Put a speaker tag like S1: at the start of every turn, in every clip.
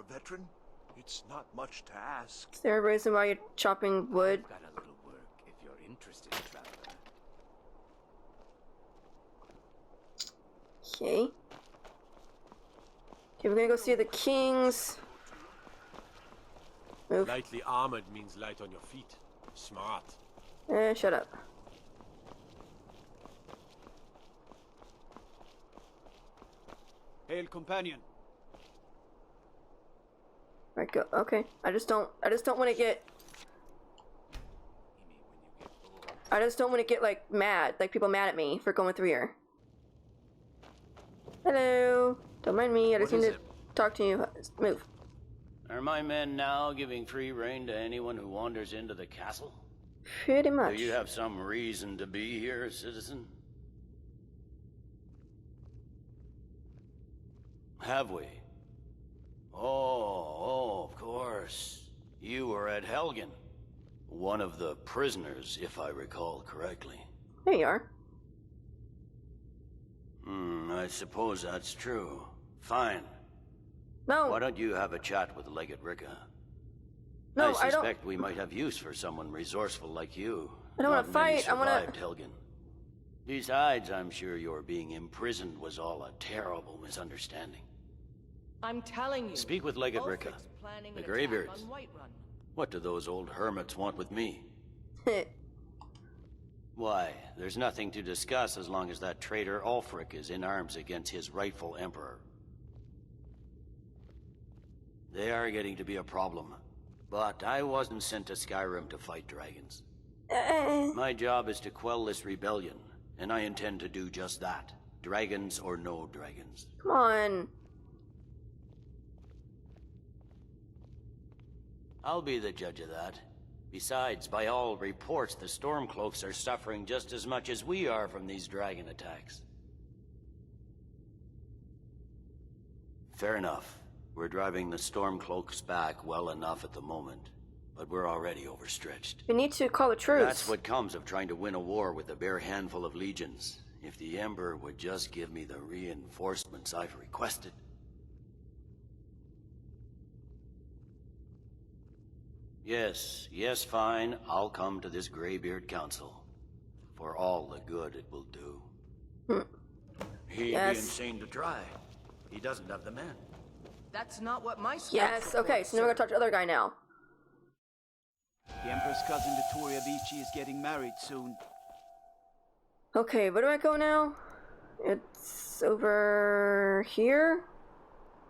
S1: a veteran, it's not much to ask.
S2: Is there a reason why you're chopping wood?
S3: I've got a little work if you're interested, traveler.
S2: Okay. Okay, we're gonna go see the kings. Move.
S4: Lightly armored means light on your feet. Smart.
S2: Shut up.
S5: Hail, companion.
S2: Right, go. Okay. I just don't want to get. I just don't want to get like mad, like people mad at me for going through here. Hello. Don't mind me. I just need to talk to you. Move.
S6: Are my men now giving free rein to anyone who wanders into the castle?
S2: Pretty much.
S6: Do you have some reason to be here, citizen? Have we? Oh, of course. You were at Helgen. One of the prisoners, if I recall correctly.
S2: There you are.
S6: I suppose that's true. Fine.
S2: No.
S6: Why don't you have a chat with Legate Ricka?
S2: No,
S6: I suspect we might have use for someone resourceful like you.
S2: I don't want to fight. I want
S6: to. Helgen. Besides, I'm sure your being imprisoned was all a terrible misunderstanding.
S7: I'm telling you.
S6: Speak with Legate Ricka. The Greybeards. What do those old hermits want with me? Why, there's nothing to discuss as long as that traitor Ulfric is in arms against his rightful emperor. They are getting to be a problem. But I wasn't sent to Skyrim to fight dragons. My job is to quell this rebellion, and I intend to do just that. Dragons or no dragons.
S2: Come on.
S6: I'll be the judge of that. Besides, by all reports, the Stormcloaks are suffering just as much as we are from these dragon attacks. Fair enough. We're driving the Stormcloaks back well enough at the moment, but we're already overstretched.
S2: We need to call a truce.
S6: That's what comes of trying to win a war with a bare handful of legions. If the Emperor would just give me the reinforcements I've requested. Yes, fine. I'll come to this Greybeard Council. For all the good it will do.
S3: He'd be insane to try. He doesn't have the men.
S7: That's not what my
S2: Yes, okay, so now we're gonna talk to the other guy now.
S5: The Emperor's cousin, Vittoria Vici, is getting married soon.
S2: Okay, where do I go now? It's over here?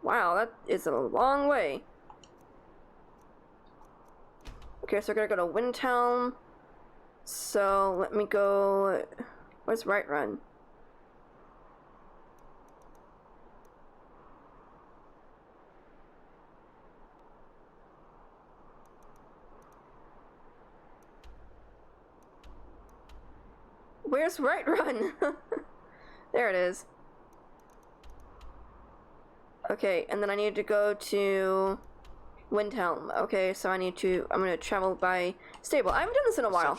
S2: Wow, that is a long way. Okay, so we're gonna go to Windhelm. So let me go. Where's Right Run? Where's Right Run? There it is. Okay, and then I need to go to Windhelm. Okay, so I'm gonna travel by stable. I haven't done this in a while.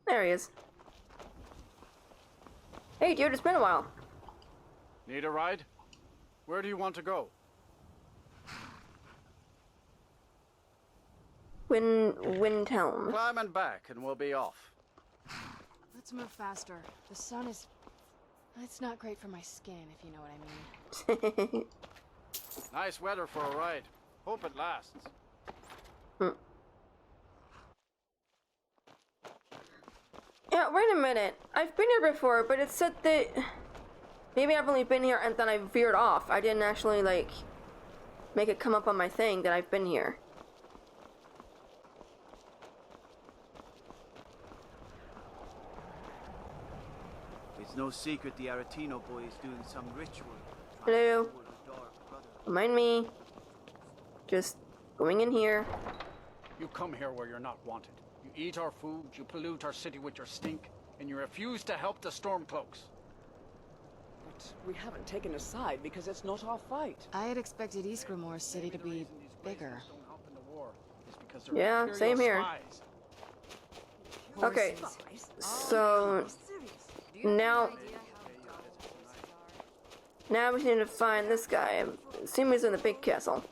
S2: There he is. Hey dude, it's been a while.
S8: Need a ride? Where do you want to go?
S2: Windhelm.
S8: Climb and back and we'll be off.
S9: Let's move faster. The sun is... It's not great for my skin, if you know what I mean.
S8: Nice weather for a ride. Hope it lasts.
S2: Yeah, wait a minute. I've been here before, but it said that... Maybe I've only been here and then I veered off. I didn't actually, like, make it come up on my thing that I've been here.
S5: It's no secret the Aretino boy is doing some ritual.
S2: Hello. Don't mind me. Just going in here.
S8: You come here where you're not wanted. You eat our food, you pollute our city with your stink, and you refuse to help the Stormcloaks.
S7: But we haven't taken a side because it's not our fight.
S9: I had expected Ysgrimmor's city to be bigger.
S2: Yeah, same here. Okay, so now Now we need to find this guy. I assume he's in the big castle.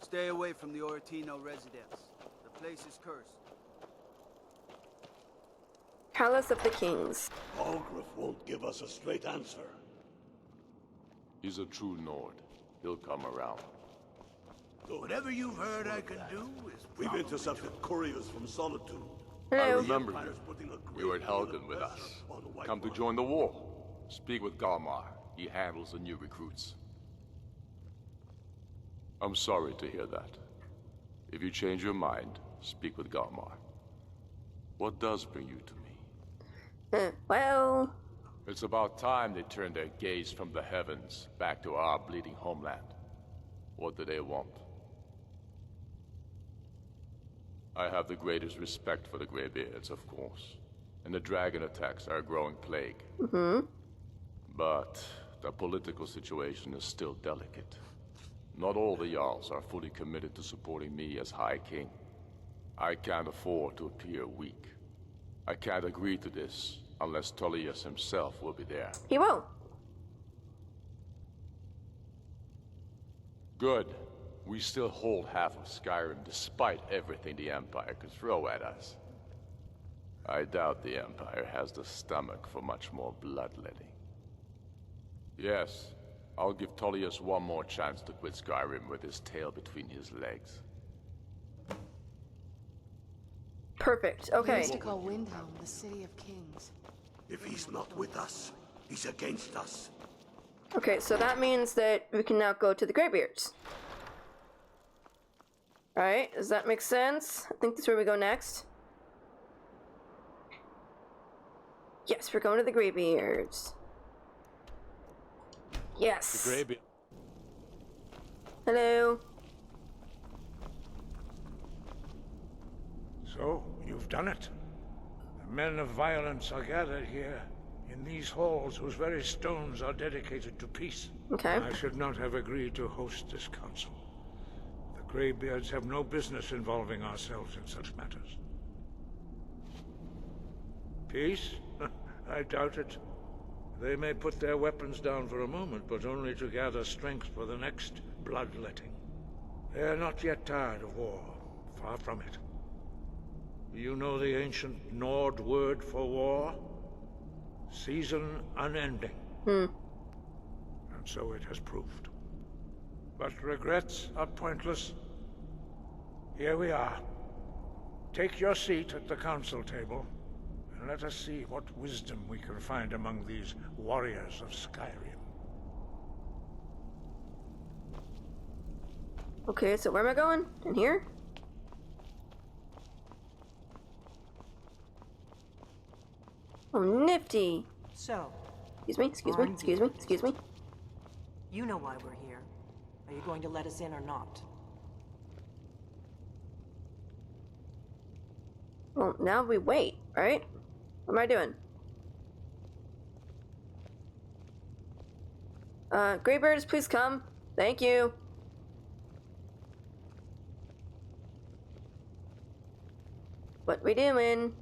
S5: Stay away from the Oratino residence. The place is cursed.
S2: Palace of the Kings.
S1: Algrif won't give us a straight answer.
S10: He's a true Nord. He'll come around.
S3: Whatever you've heard I can do is
S1: We've intercepted couriers from Solitude.
S10: I
S2: Hello.
S10: remember you. You were at Helgen with us. Come to join the war. Speak with Galmar. He handles the new recruits. I'm sorry to hear that. If you change your mind, speak with Galmar. What does bring you to me?
S2: Well...
S10: It's about time they turned their gaze from the heavens back to our bleeding homeland. What do they want? I have the greatest respect for the Greybeards, of course. And the dragon attacks are a growing plague. But the political situation is still delicate. Not all the Jarls are fully committed to supporting me as High King. I can't afford to appear weak. I can't agree to this unless Tullius himself will be there.
S2: He won't.
S10: Good. We still hold half of Skyrim despite everything the Empire could throw at us. I doubt the Empire has the stomach for much more bloodletting. Yes, I'll give Tullius one more chance to quit Skyrim with his tail between his legs.
S2: Perfect.
S9: We
S2: Okay.
S9: used to call Windhelm the City of Kings.
S1: If he's not with us, he's against us.
S2: Okay, so that means that we can now go to the Greybeards. Alright, does that make sense? I think that's where we go next. Yes, we're going to the Greybeards. Yes.
S4: The Greybeard.
S2: Hello.
S11: So, you've done it. The men of violence are gathered here, in these halls whose very stones are dedicated to peace.
S2: Okay.
S11: I should not have agreed to host this council. The Greybeards have no business involving ourselves in such matters. Peace? I doubt it. They may put their weapons down for a moment, but only to gather strength for the next bloodletting. They are not yet tired of war. Far from it. You know the ancient Nord word for war? Season unending. And so it has proved. But regrets are pointless. Here we are. Take your seat at the council table, and let us see what wisdom we can find among these warriors of Skyrim.
S2: Okay, so where am I going? In here? Oh, nifty.
S12: So,
S2: Excuse me, excuse me, excuse me, excuse me.
S12: you know why we're here. Are you going to let us in or not?
S2: Well, now we wait, right? What am I doing? Greybeards, please come. Thank you. What we doing?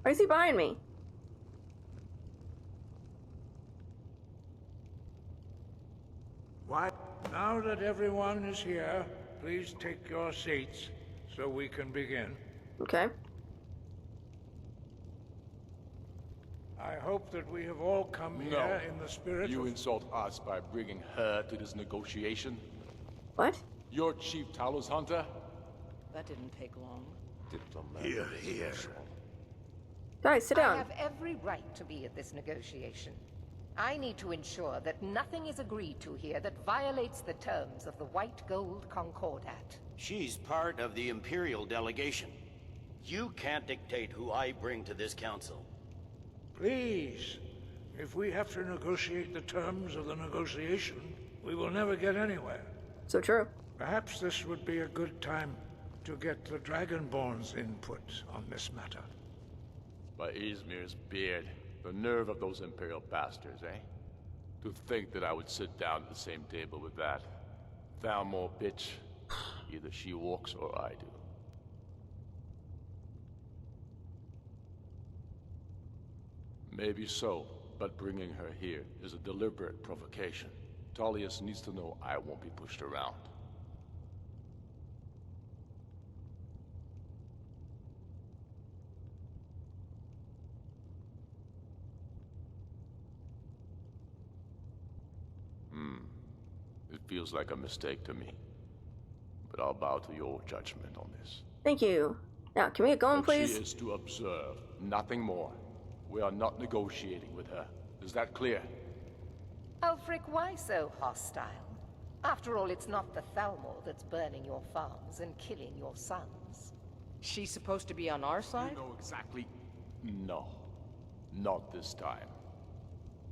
S2: Why is he behind me?
S11: Why? Now that everyone is here, please take your seats so we can begin.
S2: Okay.
S11: I hope that we have all come
S10: No.
S11: here in the spirit
S10: You
S11: of...
S10: insult us by bringing her to this negotiation?
S2: What?
S10: You're Chief Talos Hunter?
S7: That didn't take long.
S1: Here, here.
S2: Guys, sit
S13: I
S2: down.
S13: have every right to be at this negotiation. I need to ensure that nothing is agreed to here that violates the terms of the White Gold Concordat.
S6: She's part of the Imperial delegation. You can't dictate who I bring to this council.
S11: Please, if we have to negotiate the terms of the negotiation, we will never get anywhere.
S2: So true.
S11: Perhaps this would be a good time to get the Dragonborn's input on this matter.
S10: By Izmir's beard. The nerve of those Imperial bastards, eh? To think that I would sit down at the same table with that. Thalmor bitch. Either she walks or I do. Maybe so, but bringing her here is a deliberate provocation. Tullius needs to know I won't be pushed around. It feels like a mistake to me. But I'll bow to your judgment on this.
S2: Thank you. Now, can we get going,
S10: But
S2: please?
S10: she is to observe, nothing more. We are not negotiating with her. Is that clear?
S13: Ulfric, why so hostile? After all, it's not the Thalmor that's burning your farms and killing your sons.
S7: She's supposed to be on our side?
S10: You know exactly. No. Not this time.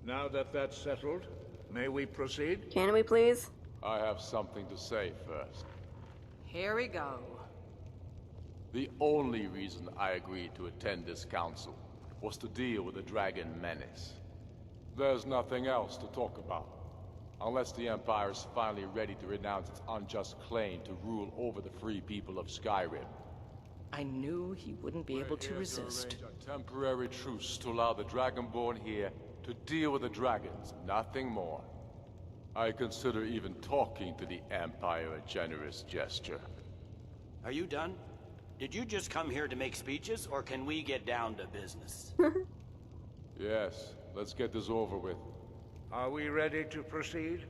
S11: Now that that's settled, may we proceed?
S2: Can we please?
S10: I have something to say first.
S7: Here we go.
S10: The only reason I agreed to attend this council was to deal with the dragon menace. There's nothing else to talk about. Unless the Empire is finally ready to renounce its unjust claim to rule over the free people of Skyrim.
S7: I knew he wouldn't be able to resist.
S10: To arrange a temporary truce to allow the Dragonborn here to deal with the dragons, nothing more. I consider even talking to the Empire a generous gesture.
S6: Are you done? Did you just come here to make speeches, or can we get down to business?
S10: Yes, let's get this over with.
S11: Are we ready to proceed?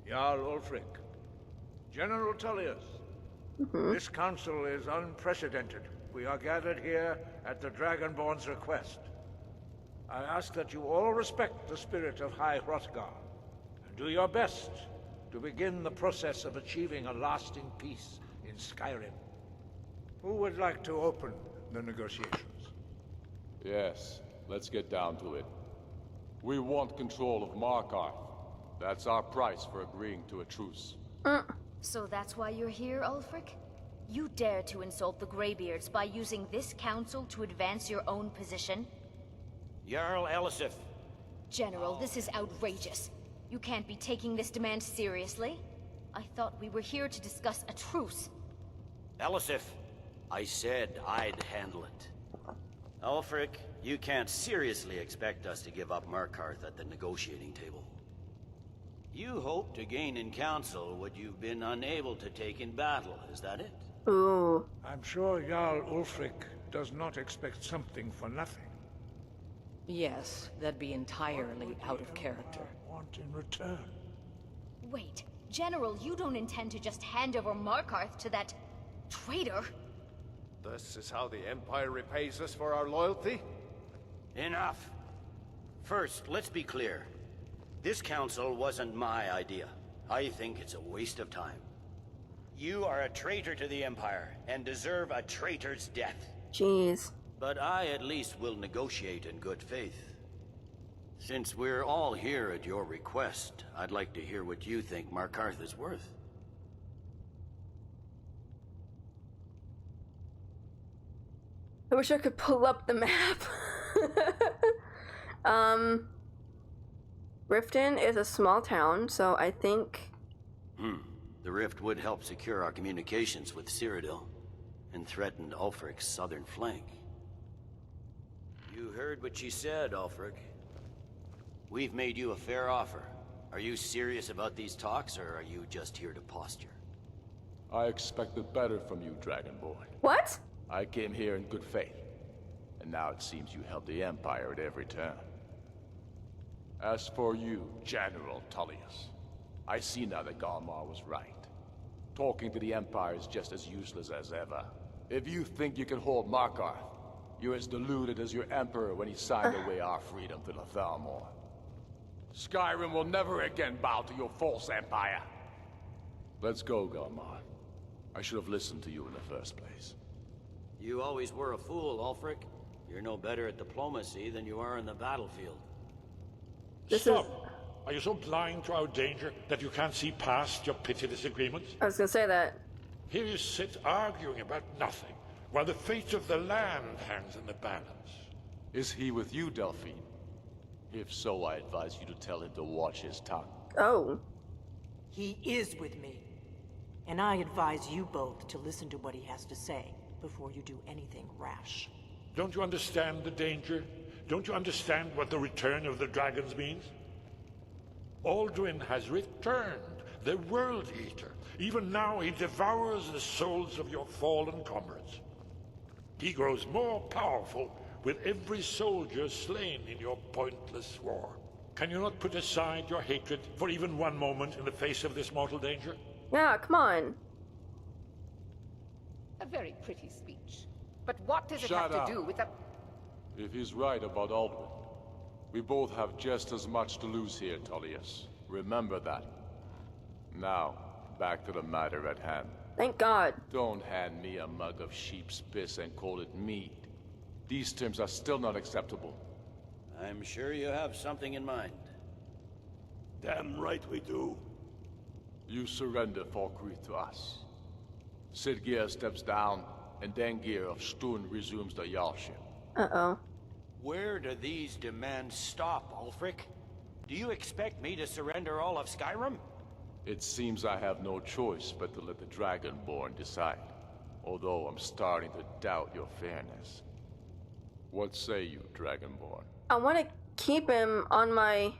S11: Jarl Ulfric, General Tullius, this council is unprecedented. We are gathered here at the Dragonborn's request. I ask that you all respect the spirit of High Hrothgar, and do your best to begin the process of achieving a lasting peace in Skyrim. Who would like to open the negotiations?
S10: Yes, let's get down to it. We want control of Markarth. That's our price for agreeing to a truce.
S14: So that's why you're here, Ulfric? You dare to insult the Greybeards by using this council to advance your own position?
S6: Jarl Elisif.
S14: General, this is outrageous. You can't be taking this demand seriously. I thought we were here to discuss a truce.
S6: Elisif, I said I'd handle it. Ulfric, you can't seriously expect us to give up Markarth at the negotiating table. You hope to gain in council what you've been unable to take in battle, is that it?
S2: Ooh.
S11: I'm sure Jarl Ulfric does not expect something for nothing.
S7: Yes, that'd be entirely out of character.
S11: Want in return?
S14: Wait, General, you don't intend to just hand over Markarth to that traitor?
S15: This is how the Empire repays us for our loyalty?
S6: Enough. First, let's be clear. This council wasn't my idea. I think it's a waste of time. You are a traitor to the Empire, and deserve a traitor's death.
S2: Jeez.
S6: But I at least will negotiate in good faith. Since we're all here at your request, I'd like to hear what you think Markarth is worth.
S2: I wish I could pull up the map. Riften is a small town, so I think...
S6: The rift would help secure our communications with Cyrodiil, and threatened Ulfric's southern flank. You heard what she said, Ulfric. We've made you a fair offer. Are you serious about these talks, or are you just here to posture?
S10: I expected better from you, Dragonborn.
S2: What?
S10: I came here in good faith, and now it seems you help the Empire at every turn. As for you, General Tullius, I see now that Galmar was right. Talking to the Empire is just as useless as ever. If you think you can hold Markarth, you're as deluded as your Emperor when he signed away our freedom to the Thalmor. Skyrim will never again bow to your false empire. Let's go, Galmar. I should have listened to you in the first place.
S6: You always were a fool, Ulfric. You're no better at diplomacy than you are in the battlefield.
S16: Stop! Are you so blind to our danger that you can't see past your pitiless agreements?
S2: I was gonna say that.
S16: Here you sit arguing about nothing, while the fate of the land hangs in the balance.
S10: Is he with you, Delphine? If so, I advise you to tell him to watch his tongue.
S2: Oh.
S12: He is with me. And I advise you both to listen to what he has to say before you do anything rash.
S16: Don't you understand the danger? Don't you understand what the return of the dragons means? Alduin has returned, the World Eater. Even now he devours the souls of your fallen comrades. He grows more powerful with every soldier slain in your pointless war. Can you not put aside your hatred for even one moment in the face of this mortal danger?
S2: Yeah, come on.
S13: A very pretty speech. But what does it have to do with the...
S10: If he's right about Alduin, we both have just as much to lose here, Tullius. Remember that. Now, back to the matter at hand.
S2: Thank God.
S10: Don't hand me a mug of sheep's piss and call it mead. These terms are still not acceptable.
S6: I'm sure you have something in mind.
S1: Damn right we do.
S10: You surrender Falkreath to us. Sidgeir steps down, and Dengir of Stun resumes the Jarlship.
S2: Uh-oh.
S6: Where do these demands stop, Ulfric? Do you expect me to surrender all of Skyrim?
S10: It seems I have no choice but to let the Dragonborn decide. Although I'm starting to doubt your fairness. What say you, Dragonborn?
S2: I want to keep him on my...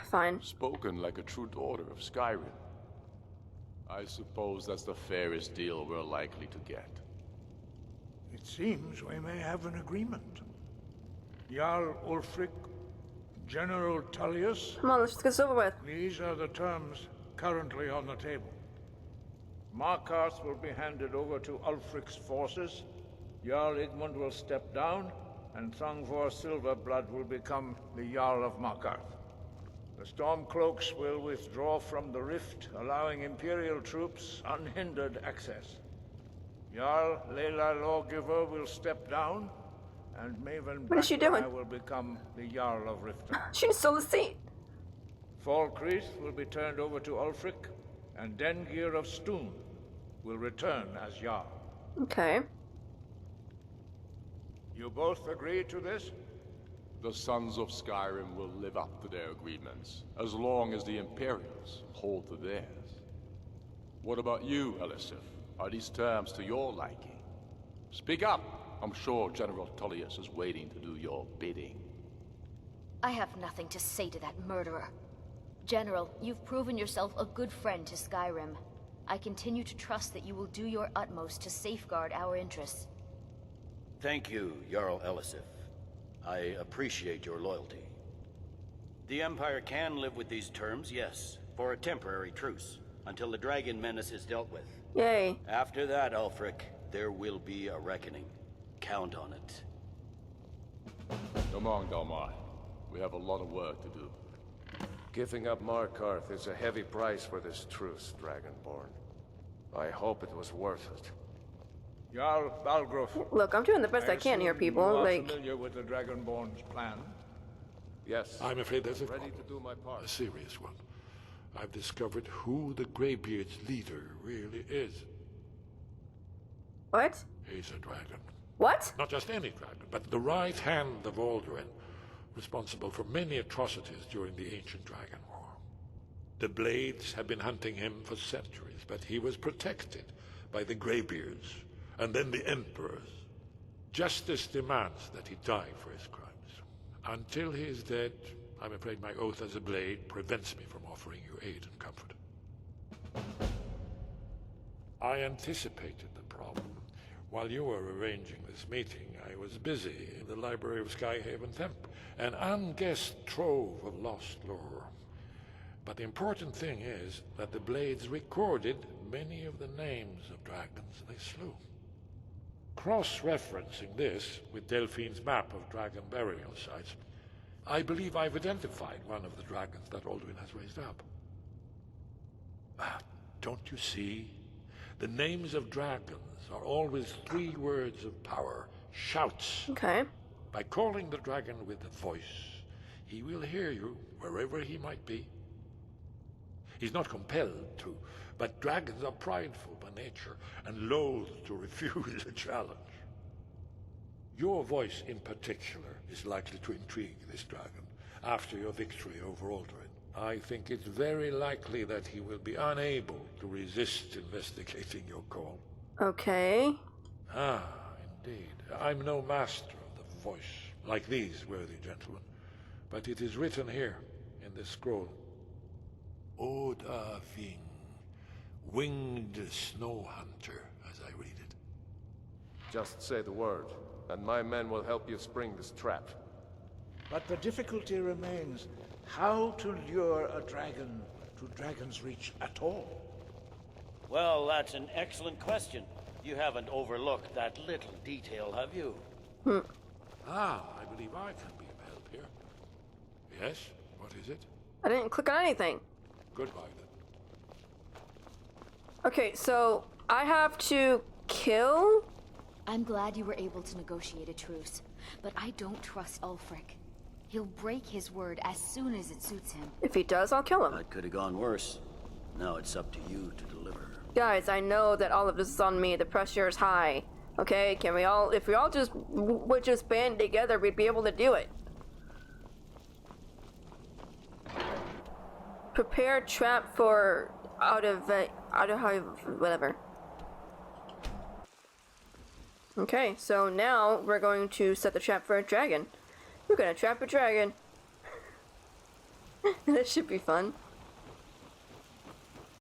S2: fine.
S10: Spoken like a true daughter of Skyrim. I suppose that's the fairest deal we're likely to get.
S11: It seems we may have an agreement. Jarl Ulfric, General Tullius.
S2: Come on, let's get this over with.
S11: These are the terms currently on the table. Markarth will be handed over to Ulfric's forces. Jarl Igmund will step down, and Thangvor Silverblood will become the Jarl of Markarth. The Stormcloaks will withdraw from the rift, allowing Imperial troops unhindered access. Jarl Leila Lawgiver will step down, and Maven
S2: What is she doing?
S11: will become the Jarl of Riften.
S2: She stole the seat.
S11: Falkreath will be turned over to Ulfric, and Dengir of Stun will return as Jarl.
S2: Okay.
S11: You both agree to this?
S10: The Sons of Skyrim will live up to their agreements, as long as the Imperials hold to theirs. What about you, Elisif? Are these terms to your liking? Speak up! I'm sure General Tullius is waiting to do your bidding.
S14: I have nothing to say to that murderer. General, you've proven yourself a good friend to Skyrim. I continue to trust that you will do your utmost to safeguard our interests.
S6: Thank you, Jarl Elisif. I appreciate your loyalty. The Empire can live with these terms, yes, for a temporary truce, until the dragon menace is dealt with.
S2: Yay.
S6: After that, Ulfric, there will be a reckoning. Count on it.
S10: Come on, Dalmar. We have a lot of work to do.
S15: Giving up Markarth is a heavy price for this truce, Dragonborn. I hope it was worth it.
S11: Jarl Balgruuf.
S2: Look, I'm doing the best I can here, people.
S11: You are
S2: Like,
S11: familiar with the Dragonborn's plan?
S15: Yes.
S16: I'm afraid there's
S15: ready to do my part.
S16: A serious one. I've discovered who the Greybeard's leader really is.
S2: what?
S16: He's a dragon.
S2: What?
S16: Not just any dragon, but the right hand of Alduin, responsible for many atrocities during the Ancient Dragon War. The Blades have been hunting him for centuries, but he was protected by the Greybeards, and then the Emperors. Justice demands that he die for his crimes. Until he is dead, I'm afraid my oath as a Blade prevents me from offering you aid and comfort. I anticipated the problem. While you were arranging this meeting, I was busy in the library of Skyhaven Temp, an unguessed trove of lost lore. But the important thing is that the Blades recorded many of the names of dragons they slew. Cross-referencing this with Delphine's map of dragon burial sites, I believe I've identified one of the dragons that Alduin has raised up. Don't you see? The names of dragons are always 3 words of power, shouts.
S2: Okay.
S16: By calling the dragon with a voice, he will hear you wherever he might be. He's not compelled to, but dragons are prideful by nature and loath to refuse a challenge. Your voice in particular is likely to intrigue this dragon after your victory over Aldrin. I think it's very likely that he will be unable to resist investigating your call.
S2: Okay.
S16: Ah, indeed. I'm no master of the voice, like these worthy gentlemen, but it is written here in this scroll. Oda Ving, winged snow hunter, as I read it.
S15: Just say the word, and my men will help you spring this trap.
S11: But the difficulty remains how to lure a dragon to Dragon's Reach at all.
S6: Well, that's an excellent question. You haven't overlooked that little detail, have you?
S16: Ah, I believe I can be of help here. Yes? What is it?
S2: I didn't click on anything.
S16: Goodbye, then.
S2: Okay, so I have to kill?
S14: I'm glad you were able to negotiate a truce, but I don't trust Ulfric. He'll break his word as soon as it suits him.
S2: If he does, I'll kill him.
S6: That could have gone worse. Now it's up to you to deliver.
S2: Guys, I know that all of this is on me. The pressure is high. Okay, can we all, if we all just would just band together, we'd be able to do it. Prepare trap for out of whatever. Okay, so now we're going to set the trap for a dragon. We're gonna trap a dragon. This should be fun.